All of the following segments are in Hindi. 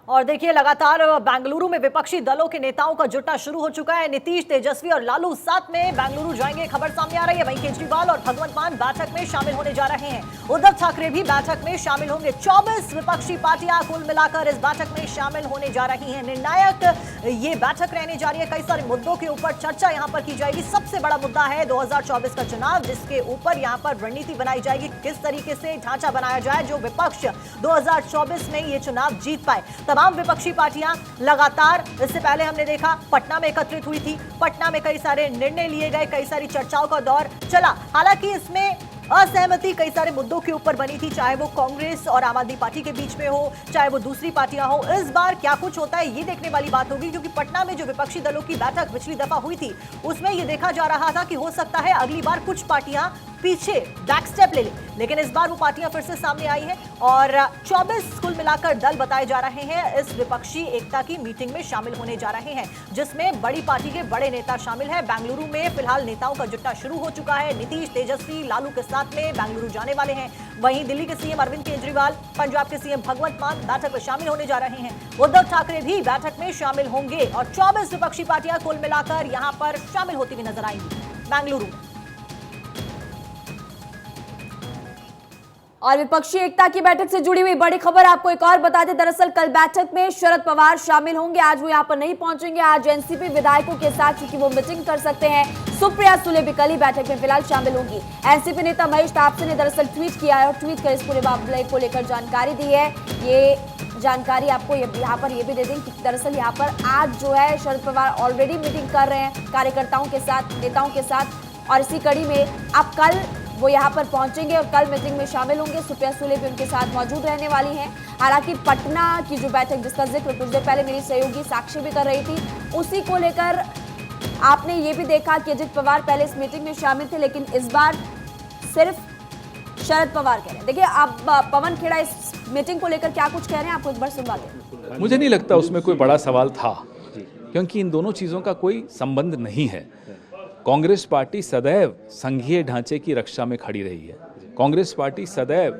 और देखिए लगातार बेंगलुरु में विपक्षी दलों के नेताओं का जुटना शुरू हो चुका है। नीतीश, तेजस्वी और लालू साथ में बेंगलुरु जाएंगे, खबर सामने आ रही है। वहीं केजरीवाल और भगवंत मान बैठक में शामिल होने जा रहे हैं। उद्धव ठाकरे भी बैठक में शामिल होंगे। 24 विपक्षी पार्टियां कुल मिलाकर इस बैठक में शामिल होने जा रही हैं। निर्णायक ये बैठक रहने जा रही है। कई सारे मुद्दों के ऊपर चर्चा यहां पर की जाएगी। सबसे बड़ा मुद्दा है 2024 का चुनाव, जिसके ऊपर यहां पर रणनीति बनाई जाएगी। किस तरीके से ढांचा बनाया जाए जो विपक्ष 2024 में ये चुनाव जीत पाए। तमाम विपक्षी पार्टियां लगातार, इससे पहले हमने देखा पटना में एकत्रित हुई थी। पटना में कई सारे निर्णय लिए गए, कई सारी चर्चाओं का दौर चला। हालांकि इसमें असहमति कई सारे मुद्दों के ऊपर बनी थी, चाहे वो कांग्रेस और आम आदमी पार्टी के बीच में हो, चाहे वो दूसरी पार्टियां हो। इस बार क्या कुछ होता है ये देखने वाली बात होगी, क्योंकि पटना में जो विपक्षी दलों की बैठक पिछली दफा हुई थी उसमें ये देखा जा रहा था कि हो सकता है अगली बार कुछ पार्टियां पीछे बैक स्टेप ले लें, लेकिन इस बार वो पार्टियां फिर से सामने आई हैं और 24 कुल मिलाकर दल बताए जा रहे हैं इस विपक्षी एकता की मीटिंग में शामिल होने जा रहे हैं, जिसमें बड़ी पार्टी के बड़े नेता शामिल हैं। बेंगलुरु में फिलहाल नेताओं का जुटना शुरू हो चुका है। नीतीश, तेजस्वी, लालू के साथ में बेंगलुरु जाने वाले हैं। वहीं दिल्ली के सीएम अरविंद केजरीवाल, पंजाब के सीएम भगवंत मान बैठक में शामिल होने जा रहे हैं। उद्धव ठाकरे भी बैठक में शामिल होंगे और 24 विपक्षी पार्टियां कुल मिलाकर यहां पर शामिल होती हुई नजर आएंगी बेंगलुरु। और विपक्षी एकता की बैठक से जुड़ी हुई बड़ी खबर आपको एक और बता दें। दरअसल कल बैठक में शरद पवार शामिल होंगे। आज वो यहां पर नहीं पहुंचेंगे। आज एनसीपी विधायकों के साथ क्योंकि वो मीटिंग कर सकते हैं। सुप्रिया सुले भी कल ही बैठक में फिलहाल शामिल होंगी। एनसीपी नेता महेश तापसे ने दरअसल ट्वीट किया है और ट्वीट कर इस पूरे मामले को लेकर जानकारी दी है। ये जानकारी आपको यहाँ पर ये भी दे दें कि दरअसल यहाँ पर आज जो है शरद पवार ऑलरेडी मीटिंग कर रहे हैं कार्यकर्ताओं के साथ, नेताओं के साथ, और इसी कड़ी में अब कल वो यहाँ पर पहुंचेंगे और कल मीटिंग में शामिल होंगे। सुप्रिया सुले भी उनके साथ मौजूद रहने वाली हैं। हालांकि पटना की जो बैठक जिसका जिक्र कुछ देर पहले मेरी सहयोगी साक्षी भी कर रही थी, उसी को लेकर आपने ये भी देखा कि अजित पवार पहले इस मीटिंग में शामिल थे, लेकिन इस बार सिर्फ शरद पवार कह रहे हैं। देखिए अब पवन खेड़ा इस मीटिंग को लेकर क्या कुछ कह रहे हैं, आपको एक बार सुनवा दें। मुझे नहीं लगता उसमें कोई बड़ा सवाल था, क्योंकि इन दोनों चीज़ों का कोई संबंध नहीं है। कांग्रेस पार्टी सदैव संघीय ढांचे की रक्षा में खड़ी रही है। कांग्रेस पार्टी सदैव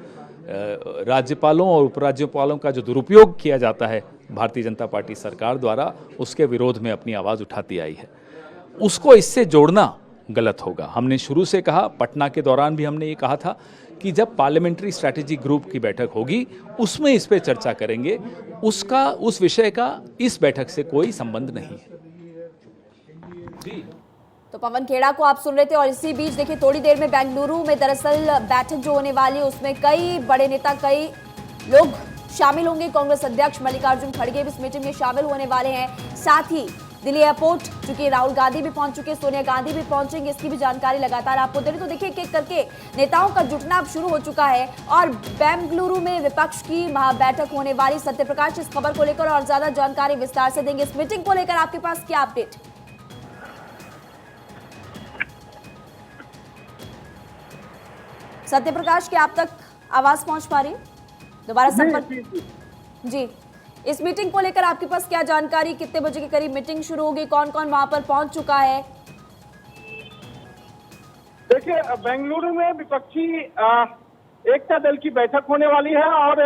राज्यपालों और उपराज्यपालों का जो दुरुपयोग किया जाता है भारतीय जनता पार्टी सरकार द्वारा, उसके विरोध में अपनी आवाज़ उठाती आई है। उसको इससे जोड़ना गलत होगा। हमने शुरू से कहा, पटना के दौरान भी हमने ये कहा था कि जब पार्लियामेंट्री स्ट्रैटेजी ग्रुप की बैठक होगी उसमें इस पे चर्चा करेंगे। उस विषय का इस बैठक से कोई संबंध नहीं है। तो पवन खेड़ा को आप सुन रहे थे। और इसी बीच देखिए थोड़ी देर में बेंगलुरु में दरअसल बैठक जो होने वाली है उसमें कई बड़े नेता, कई लोग शामिल होंगे। कांग्रेस अध्यक्ष मल्लिकार्जुन खड़गे भी इस मीटिंग में शामिल होने वाले हैं। साथ ही दिल्ली एयरपोर्ट चूंकि राहुल गांधी भी पहुंच चुके, सोनिया गांधी भी पहुंचेंगे, इसकी भी जानकारी लगातार आपको दे रही। तो देखिए एक एक करके नेताओं का जुटना अब शुरू हो चुका है और बेंगलुरु में विपक्ष की महाबैठक होने वाली। सत्यप्रकाश इस खबर को लेकर और ज्यादा जानकारी विस्तार से देंगे। इस मीटिंग को लेकर आपके पास क्या अपडेट? सत्यप्रकाश, क्या आप तक आवाज पहुंच पा रही है? दोबारा संपर्क जी। इस मीटिंग को लेकर आपके पास क्या जानकारी, कितने बजे के करीब मीटिंग शुरू होगी, कौन कौन वहां पर पहुंच चुका है? देखिए बेंगलुरु में विपक्षी एकता दल की बैठक होने वाली है और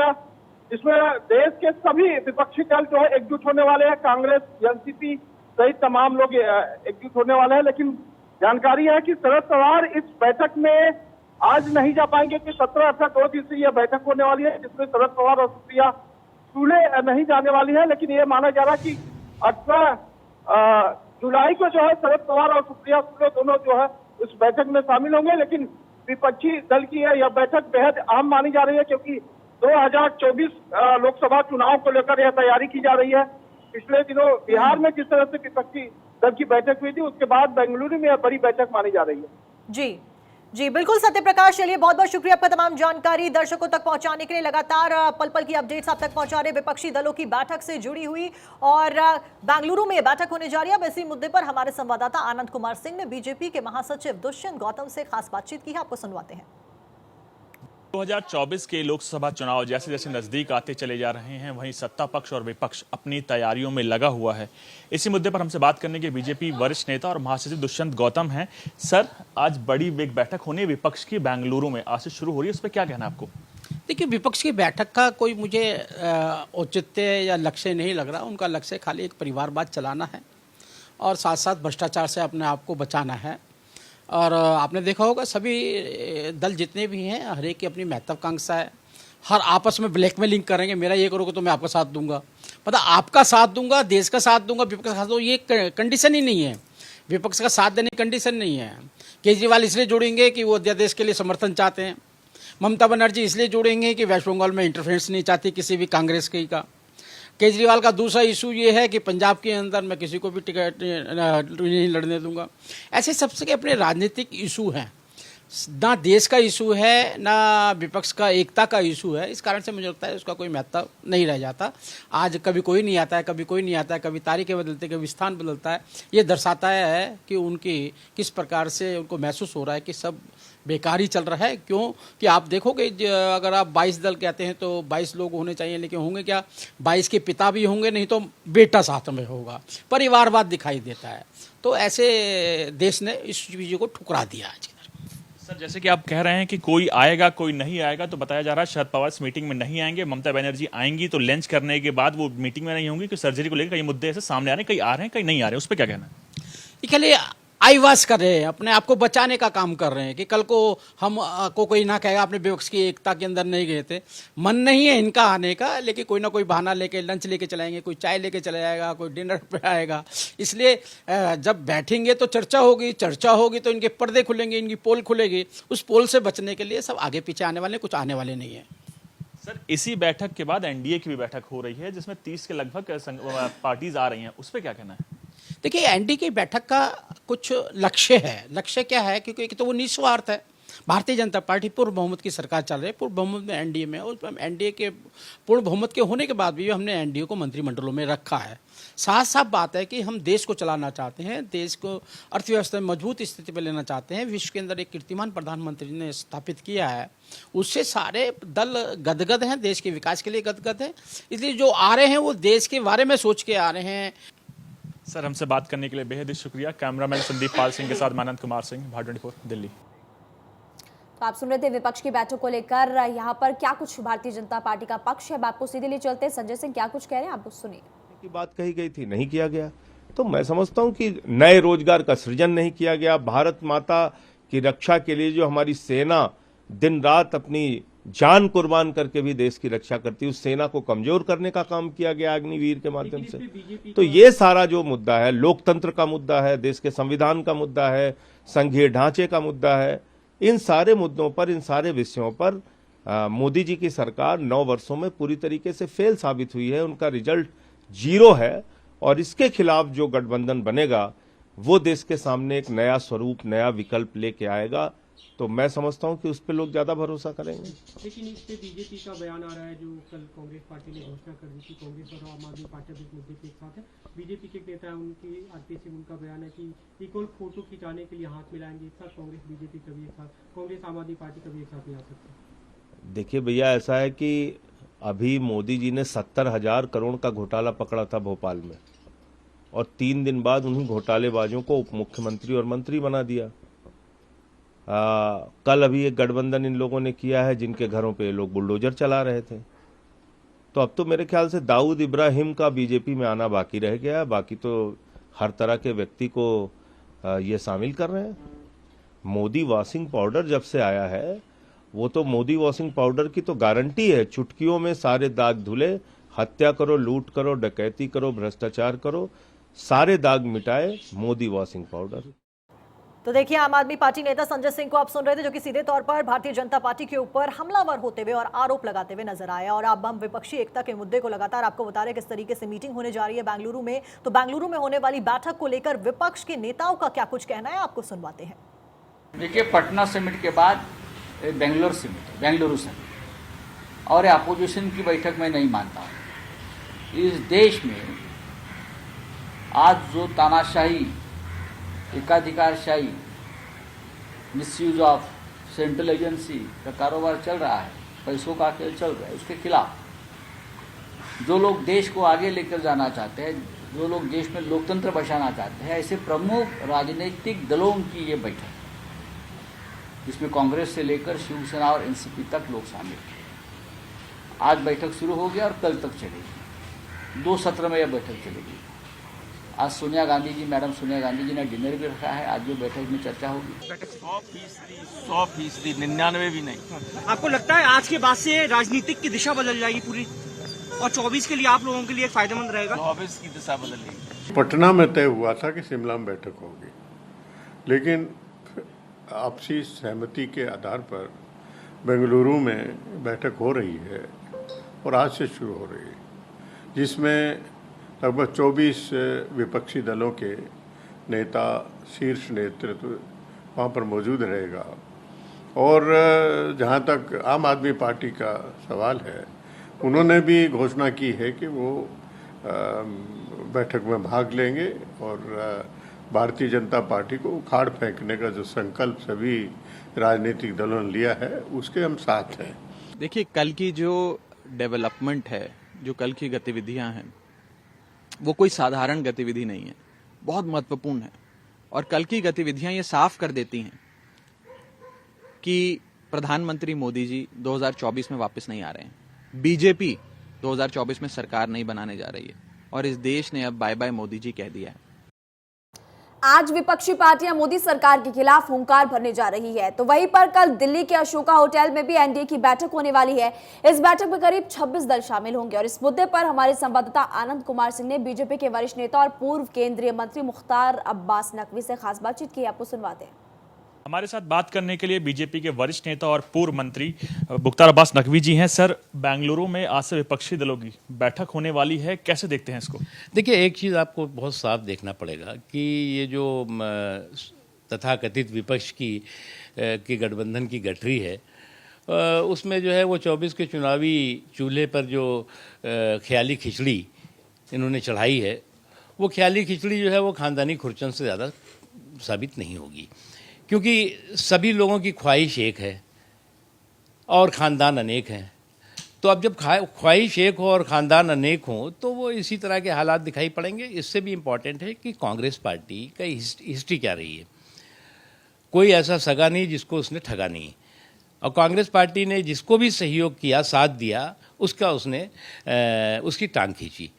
इसमें देश के सभी विपक्षी दल जो है एकजुट होने वाले हैं। कांग्रेस, एनसीपी सहित तमाम लोग एकजुट होने वाले हैं। लेकिन जानकारी है कि शरद पवार इस बैठक में आज नहीं जा पाएंगे कि 17-18 2 दिवसीय यह बैठक होने वाली है, जिसमें शरद पवार और सुप्रिया सुले नहीं जाने वाली है। लेकिन ये माना जा रहा है कि 18 जुलाई को जो है शरद पवार और सुप्रिया सुले दोनों जो है उस बैठक में शामिल होंगे। लेकिन विपक्षी दल की यह बैठक बेहद अहम मानी जा रही है, क्योंकि 2024 लोकसभा चुनाव को लेकर यह तैयारी की जा रही है। पिछले दिनों बिहार में जिस तरह से विपक्षी दल की बैठक हुई थी, उसके बाद बेंगलुरु में यह बड़ी बैठक मानी जा रही है। जी जी बिल्कुल सत्यप्रकाश, चलिए बहुत बहुत शुक्रिया आपका तमाम जानकारी दर्शकों तक पहुंचाने के लिए। लगातार पल पल की अपडेट्स आप तक पहुंचा रहे विपक्षी दलों की बैठक से जुड़ी हुई, और बेंगलुरु में यह बैठक होने जा रही है। अब इसी मुद्दे पर हमारे संवाददाता आनंद कुमार सिंह ने बीजेपी के महासचिव दुष्यंत गौतम से खास बातचीत की है, आपको सुनवाते हैं। 2024 के लोकसभा चुनाव जैसे जैसे नजदीक आते चले जा रहे हैं, वहीं सत्ता पक्ष और विपक्ष अपनी तैयारियों में लगा हुआ है। इसी मुद्दे पर हमसे बात करने के बीजेपी वरिष्ठ नेता और महासचिव दुष्यंत गौतम हैं। सर, आज बड़ी एक बैठक होनी है विपक्ष की बेंगलुरु में, आज से शुरू हो रही है, उस पर क्या कहना है आपको? देखिए, विपक्ष की बैठक का कोई मुझे औचित्य या लक्ष्य नहीं लग रहा। उनका लक्ष्य खाली एक परिवारवाद चलाना है और साथ साथ भ्रष्टाचार से अपने आप को बचाना है। और आपने देखा होगा सभी दल जितने भी हैं, हर एक की अपनी महत्वाकांक्षा है। हर आपस में ब्लैकमेलिंग करेंगे, मेरा ये करोगे तो मैं आपका साथ दूंगा, पता आपका साथ दूंगा, देश का साथ दूंगा, विपक्ष का साथ दूंगा, ये कंडीशन ही नहीं है। विपक्ष का साथ देने की कंडीशन नहीं है। केजरीवाल इसलिए जोड़ेंगे कि वो अध्यादेश के लिए समर्थन चाहते हैं। ममता बनर्जी इसलिए जोड़ेंगे कि वेस्ट बंगाल में इंटरफेरेंस नहीं चाहती किसी भी कांग्रेस की का। केजरीवाल का दूसरा इशू ये है कि पंजाब के अंदर मैं किसी को भी टिकट नहीं लड़ने दूंगा। ऐसे सबसे के अपने राजनीतिक इशू हैं, ना देश का इशू है ना विपक्ष का एकता का इशू है। इस कारण से मुझे लगता है उसका कोई महत्व नहीं रह जाता। आज कभी कोई नहीं आता है, कभी कोई नहीं आता है, कभी तारीखें बदलते, कभी स्थान बदलता है। ये दर्शाता है कि उनकी किस प्रकार से उनको महसूस हो रहा है कि सब बेकार ही चल रहा है। क्यों कि आप देखोगे, अगर आप 22 दल कहते हैं तो 22 लोग होने चाहिए, लेकिन होंगे क्या? 22 के पिता भी होंगे, नहीं तो बेटा साथ में होगा। परिवारवाद दिखाई देता है। तो ऐसे देश ने इस चीज़ को ठुकरा दिया आज। सर, जैसे कि आप कह रहे हैं कि कोई आएगा कोई नहीं आएगा, तो बताया जा रहा है शरद पवार इस मीटिंग में नहीं आएंगे। ममता बनर्जी आएंगी तो लंच करने के बाद वो मीटिंग में नहीं होंगी, कि सर्जरी को लेकर कई मुद्दे ऐसे सामने आ रहे हैं, कई आ रहे हैं कई नहीं आ रहे हैं, उस पर क्या कहना है? खाली आईवास कर रहे हैं, अपने आप को बचाने का काम कर रहे हैं कि कल को हम को कोई ना कहेगा आपने विपक्ष की एकता के अंदर नहीं गए थे। मन नहीं है इनका आने का, लेकिन कोई ना कोई बहाना लेके लंच लेके चलाएंगे, कोई चाय लेके चला जाएगा, कोई डिनर पे आएगा। इसलिए जब बैठेंगे तो चर्चा होगी तो इनके पर्दे खुलेंगे, इनकी पोल खुलेगी। उस पोल से बचने के लिए सब आगे पीछे आने वाले, कुछ आने वाले नहीं है। सर, इसी बैठक के बाद एनडीए की भी बैठक हो रही है जिसमें 30 के लगभग पार्टीज आ रही हैं, उस पर क्या कहना है? देखिए, एनडीए की बैठक का कुछ लक्ष्य है। लक्ष्य क्या है? क्योंकि एक तो वो निस्वार्थ है। भारतीय जनता पार्टी पूर्ण बहुमत की सरकार चल रही है, पूर्ण बहुमत में एनडीए में, और एनडीए के पूर्ण बहुमत के होने के बाद भी हमने एनडीए को मंत्रिमंडलों में रखा है। साफ साफ बात है कि हम देश को चलाना चाहते हैं, देश को अर्थव्यवस्था में मजबूत स्थिति पर लेना चाहते हैं। विश्व के अंदर एक कीर्तिमान प्रधानमंत्री ने स्थापित किया है, उससे सारे दल गदगद हैं, देश के विकास के लिए गदगद है। इसलिए जो आ रहे हैं वो देश के बारे में सोच के आ रहे हैं। सर, हमसे बात करने के लिए बेहद ही शुक्रिया। कैमरामैन संदीप पाल सिंह के साथ मानंद कुमार सिंह, भारत 24 दिल्ली। तो आप सुन रहे थे विपक्ष की बैठक को लेकर यहाँ पर क्या कुछ भारतीय जनता पार्टी का पक्ष है। अब आपको सीधे लिए चलते हैं, संजय सिंह क्या कुछ कह रहे हैं, आप सुनिए। की बात कही गई थी, नहीं किया गया। तो मैं समझता हूं कि नए रोजगार का सृजन नहीं किया गया। भारत माता की रक्षा के लिए जो हमारी सेना दिन रात अपनी जान कुर्बान करके भी देश की रक्षा करती है, उस सेना को कमजोर करने का काम किया गया अग्निवीर के माध्यम से। तो ये सारा जो मुद्दा है, लोकतंत्र का मुद्दा है, देश के संविधान का मुद्दा है, संघीय ढांचे का मुद्दा है, इन सारे मुद्दों पर, इन सारे विषयों पर मोदी जी की सरकार 9 वर्षों में पूरी तरीके से फेल साबित हुई है। उनका रिजल्ट 0 है और इसके खिलाफ जो गठबंधन बनेगा वो देश के सामने एक नया स्वरूप, नया विकल्प लेके आएगा। तो मैं समझता हूं कि उस पर लोग ज्यादा भरोसा करेंगे। लेकिन इस पे बीजेपी का बयान आ रहा है, जो कल कांग्रेस पार्टी ने घोषणा कर दी थी। कांग्रेस और आम आदमी पार्टी भी इस मुद्दे पे एक साथ है। बीजेपी के नेता है, उनकी आरपीए सिंह, उनका बयान है कि इक्वल फोटो खिंचाने के लिए हाथ मिलाएंगे एक साथ। कांग्रेस बीजेपी कभी एक साथ, कांग्रेस आम आदमी पार्टी कभी एक साथ नहीं आ सकती। देखिए भैया, ऐसा है कि अभी मोदी जी ने 70,000 करोड़ का घोटाला पकड़ा था भोपाल में, और 3 दिन बाद उन्हीं घोटालेबाजों को उप मुख्यमंत्री और मंत्री बना दिया। कल अभी एक गठबंधन इन लोगों ने किया है जिनके घरों पे लोग बुलडोजर चला रहे थे। तो अब तो मेरे ख्याल से दाऊद इब्राहिम का बीजेपी में आना बाकी रह गया। बाकी तो हर तरह के व्यक्ति को ये शामिल कर रहे हैं। मोदी वॉशिंग पाउडर जब से आया है, वो तो मोदी वॉशिंग पाउडर की तो गारंटी है, चुटकियों में सारे दाग धुले। हत्या करो, लूट करो, डकैती करो, भ्रष्टाचार करो, सारे दाग मिटाए मोदी वॉशिंग पाउडर। तो देखिए, आम आदमी पार्टी नेता संजय सिंह को आप सुन रहे थे, जो कि सीधे तौर पर भारतीय जनता पार्टी के ऊपर हमलावर होते हुए और आरोप लगाते हुए नजर आए। और अब हम विपक्षी एकता के मुद्दे को लगातार आपको बता रहे किस तरीके से मीटिंग होने जा रही है बेंगलुरु में। तो बेंगलुरु में होने वाली बैठक को लेकर विपक्ष के नेताओं का क्या कुछ कहना है, आपको सुनवाते हैं। देखिए, पटना समिट के बाद बेंगलुरु समिट और अपोजिशन की बैठक में नहीं मानता हूँ। इस देश में आज जो तानाशाही, एकाधिकारशाही, मिसयूज ऑफ सेंट्रल एजेंसी का कारोबार चल रहा है, पैसों का खेल चल रहा है, उसके खिलाफ जो लोग देश को आगे लेकर जाना चाहते हैं, जो लोग देश में लोकतंत्र बचाना चाहते हैं, ऐसे प्रमुख राजनीतिक दलों की ये बैठक है, जिसमें कांग्रेस से लेकर शिवसेना और एनसीपी तक लोग शामिल हैं। आज बैठक शुरू हो गया और कल तक चलेगी। 2 सत्र में यह बैठक चलेगी। आज सोनिया गांधी जी, मैडम सोनिया गांधी जी ने डिनर भी रखा है। आज जो बैठक में चर्चा होगी 100%, 99 भी नहीं। आपको लगता है आज के बाद से राजनीतिक की दिशा बदल जाएगी पूरी, और 24 के लिए आप लोगों के लिए फायदेमंद रहेगा? 24 की दिशा बदलेगी। पटना में तय हुआ था कि शिमला में बैठक होगी, लेकिन आपसी सहमति के आधार पर बेंगलुरु में बैठक हो रही है और आज से शुरू हो रही है, जिसमें लगभग 24 विपक्षी दलों के नेता, शीर्ष नेतृत्व वहाँ पर मौजूद रहेगा। और जहाँ तक आम आदमी पार्टी का सवाल है, उन्होंने भी घोषणा की है कि वो बैठक में भाग लेंगे और भारतीय जनता पार्टी को उखाड़ फेंकने का जो संकल्प सभी राजनीतिक दलों ने लिया है, उसके हम साथ हैं। देखिए, कल की जो डेवलपमेंट है, जो कल की गतिविधियां हैं, वो कोई साधारण गतिविधि नहीं है, बहुत महत्वपूर्ण है। और कल की गतिविधियां ये साफ कर देती हैं कि प्रधानमंत्री मोदी जी 2024 में वापस नहीं आ रहे हैं। बीजेपी 2024 में सरकार नहीं बनाने जा रही है और इस देश ने अब बाय बाय मोदी जी कह दिया है। आज विपक्षी पार्टियां मोदी सरकार के खिलाफ हुंकार भरने जा रही है, तो वहीं पर कल दिल्ली के अशोका होटल में भी एनडीए की बैठक होने वाली है। इस बैठक में करीब 26 दल शामिल होंगे और इस मुद्दे पर हमारे संवाददाता आनंद कुमार सिंह ने बीजेपी के वरिष्ठ नेता और पूर्व केंद्रीय मंत्री मुख्तार अब्बास नकवी से खास बातचीत की। आपको सुनवाते हैं। हमारे साथ बात करने के लिए बीजेपी के वरिष्ठ नेता और पूर्व मंत्री मुख्तार अब्बास नकवी जी हैं। सर, बेंगलुरु में आज से विपक्षी दलों की बैठक होने वाली है, कैसे देखते हैं इसको? देखिए, एक चीज़ आपको बहुत साफ देखना पड़ेगा कि ये जो तथाकथित विपक्ष की गठबंधन की गठरी है, उसमें जो है वो 24 के चुनावी चूल्हे पर जो ख्याली खिचड़ी इन्होंने चढ़ाई है, वो ख्याली खिचड़ी जो है वो खानदानी खुरचन से ज़्यादा साबित नहीं होगी, क्योंकि सभी लोगों की ख्वाहिश एक है और ख़ानदान अनेक हैं। तो अब जब ख्वाहिश एक हो और ख़ानदान अनेक हो तो वो इसी तरह के हालात दिखाई पड़ेंगे। इससे भी इम्पॉर्टेंट है कि कांग्रेस पार्टी का हिस्ट्री क्या रही है। कोई ऐसा सगा नहीं जिसको उसने ठगा नहीं, और कांग्रेस पार्टी ने जिसको भी सहयोग किया, साथ दिया, उसका उसने उसकी टांग खींची।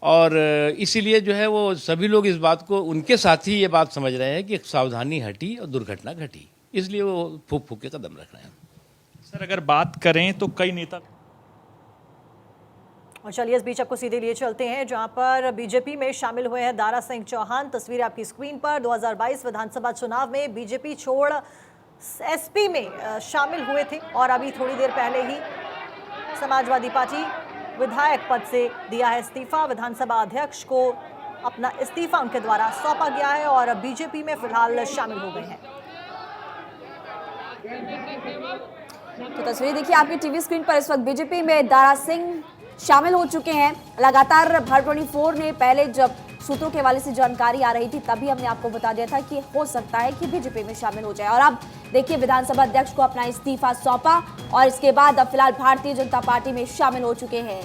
और इसीलिए जो है वो सभी लोग इस बात को, उनके साथ ही ये बात समझ रहे हैं कि सावधानी हटी और दुर्घटना घटी, इसलिए वो फूक फूक के कदम रख रहे हैं। सर, अगर बात करें तो कई नेता, और चलिए इस बीच आपको सीधे लिए चलते हैं जहां पर बीजेपी में शामिल हुए हैं दारा सिंह चौहान। तस्वीरें आपकी स्क्रीन पर। 2022 विधानसभा चुनाव में बीजेपी छोड़ एसपी में शामिल हुए थे और अभी थोड़ी देर पहले ही समाजवादी पार्टी विधायक पद से दिया है इस्तीफा। विधानसभा अध्यक्ष को अपना इस्तीफा उनके द्वारा सौंपा गया है और बीजेपी में फिलहाल शामिल हो गए हैं। तो तस्वीर देखिए आपकी टीवी स्क्रीन पर। इस वक्त बीजेपी में दारा सिंह शामिल हो चुके हैं। लगातार भारत24 ने पहले जब सूत्रों के हवाले से जानकारी आ रही थी, तभी हमने आपको बता दिया था कि हो सकता है कि बीजेपी में शामिल हो जाए। और अब देखिए, विधानसभा अध्यक्ष को अपना इस्तीफा सौंपा और इसके बाद अब फिलहाल भारतीय जनता पार्टी में शामिल हो चुके हैं।